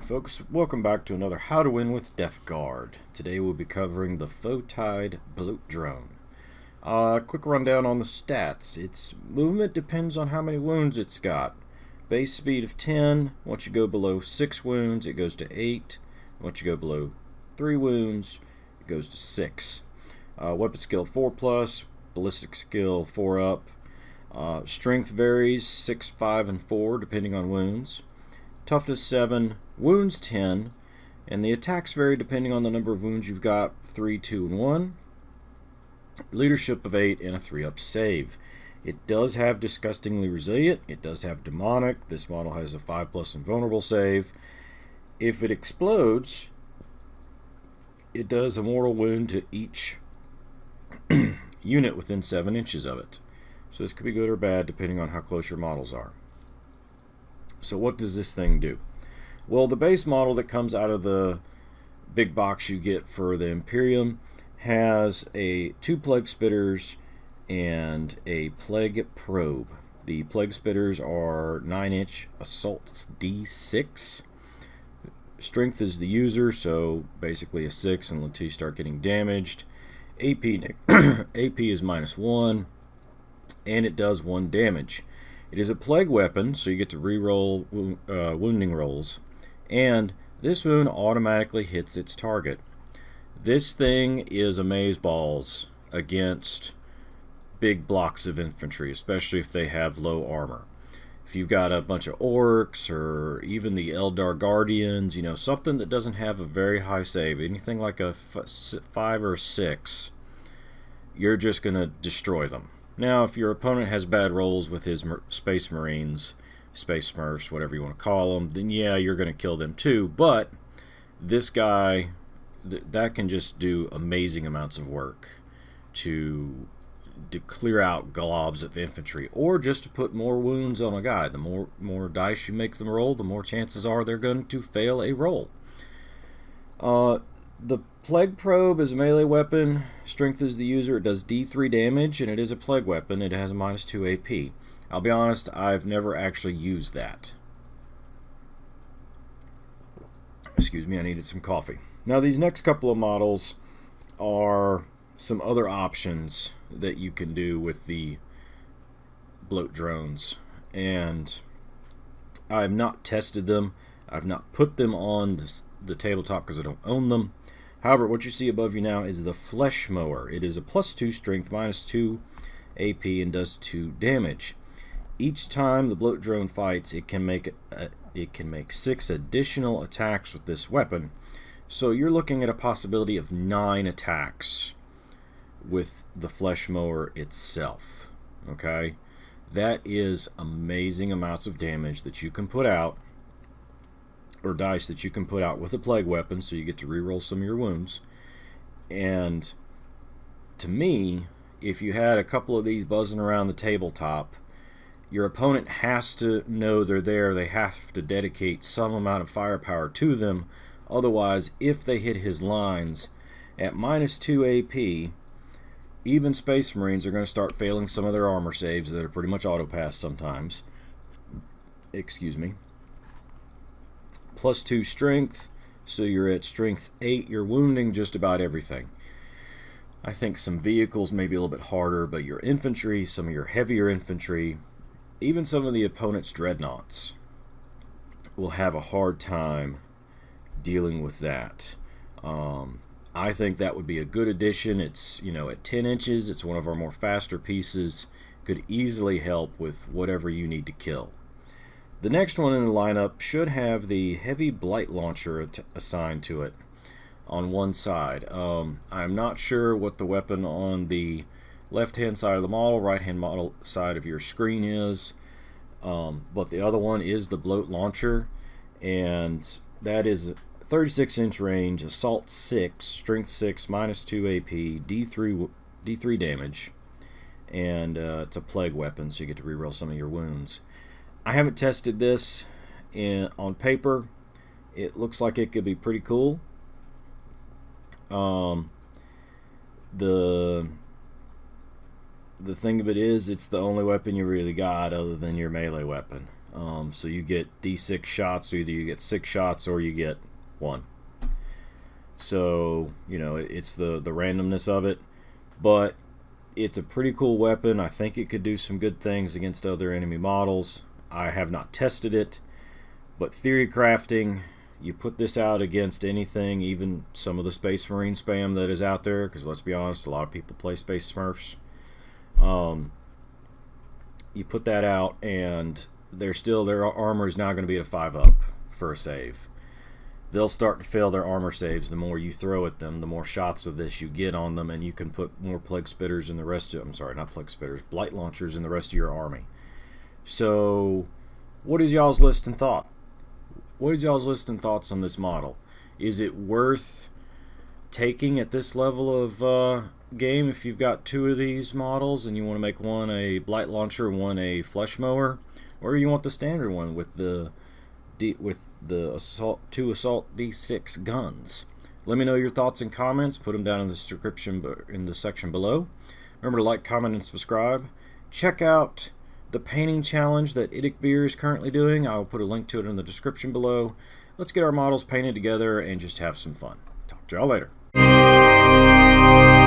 Alright folks, welcome back to another How to Win with Death Guard. Today we'll be covering the Bloat Drone. Quick rundown on the stats. Its movement depends on how many wounds it's got. Base speed of 10, once you go below 6 wounds it goes to 8. Once you go below 3 wounds it goes to 6. Weapon skill 4+, ballistic skill 4 up. Strength varies 6, 5, and 4 depending on wounds. Toughness 7, wounds 10, and the attacks vary depending on the number of wounds you've got, 3, 2, and 1. Leadership of 8 and a 3-up save. It does have disgustingly resilient, it does have demonic. This model has a 5+ invulnerable save. If it explodes, it does a mortal wound to each unit within 7 inches of it. So this could be good or bad depending on how close your models are. So what does this thing do? Well, the base model that comes out of the big box you get for the Imperium has 2 plague spitters and a plague probe. The plague spitters are 9-inch assaults D6. Strength is the user, so basically a 6 until you start getting damaged. AP AP is -1, and it does 1 damage. It is a plague weapon, so you get to re-roll wounding rolls, and this wound automatically hits its target. This thing is amazeballs against big blocks of infantry, especially if they have low armor. If you've got a bunch of orcs or even the Eldar Guardians, you know, something that doesn't have a very high save, anything like a 5 or 6, you're just going to destroy them. Now, if your opponent has bad rolls with his Space Marines, Space Smurfs, whatever you want to call them, then yeah, you're going to kill them too. But this guy, that can just do amazing amounts of work to clear out globs of infantry, or just to put more wounds on a guy. The more dice you make them roll, the more chances are they're going to fail a roll. The Plague Probe is a melee weapon. Strength is the user. It does D3 damage, and it is a plague weapon. It has a -2 AP. I'll be honest, I've never actually used that. Excuse me, I needed some coffee. Now, these next couple of models are some other options that you can do with the Bloat drones, and I've not tested them. I've not put them on the tabletop because I don't own them. However, what you see above you now is the Flesh Mower. It is a +2 strength, -2 AP, and does 2 damage. Each time the Bloat drone fights, it can make 6 additional attacks with this weapon. So you're looking at a possibility of 9 attacks with the Flesh Mower itself. Okay, that is amazing amounts of damage that you can put out, or dice that you can put out with a plague weapon, so you get to reroll some of your wounds. And to me, if you had a couple of these buzzing around the tabletop, your opponent has to know they're there. They have to dedicate some amount of firepower to them. Otherwise, if they hit his lines at -2 AP, even Space Marines are going to start failing some of their armor saves that are pretty much auto-pass sometimes. Excuse me. +2 strength, so you're at strength 8. You're wounding just about everything. I think some vehicles may be a little bit harder, but your infantry, some of your heavier infantry, even some of the opponent's dreadnoughts will have a hard time dealing with that. I think that would be a good addition. It's, you know, at 10 inches, it's one of our more faster pieces. Could easily help with whatever you need to kill. The next one in the lineup should have the heavy Blight launcher assigned to it on one side. I'm not sure what the weapon on the left-hand side of the model, right-hand model side of your screen is, but the other one is the Bloat launcher, and that is 36-inch range, assault 6, strength 6, -2 AP, D3 damage, and it's a plague weapon, so you get to reroll some of your wounds. I haven't tested this on paper. It looks like it could be pretty cool. The thing of it is, it's the only weapon you really got other than your melee weapon. So you get D6 shots, so either you get 6 shots or you get 1. So, you know, it's the randomness of it. But it's a pretty cool weapon. I think it could do some good things against other enemy models. I have not tested it, but theory crafting, you put this out against anything, even some of the Space Marine spam that is out there, because let's be honest, a lot of people play Space Smurfs. You put that out, and their armor is now going to be at a 5-up for a save. They'll start to fail their armor saves the more you throw at them, the more shots of this you get on them, and you can put more plague spitters in the rest of, I'm sorry, not plague spitters, blight launchers in the rest of your army. So, what is y'all's list and thought? What is y'all's list and thoughts on this model? Is it worth taking at this level of game if you've got 2 of these models and you want to make one a blight launcher, one a flesh mower, or you want the standard one with the two assault D6 guns? Let me know your thoughts and comments. Put them down in the description in the section below. Remember to like, comment, and subscribe. Check out the painting challenge that Idic Beer is currently doing. I will put a link to it in the description below. Let's get our models painted together and just have some fun. Talk to y'all later.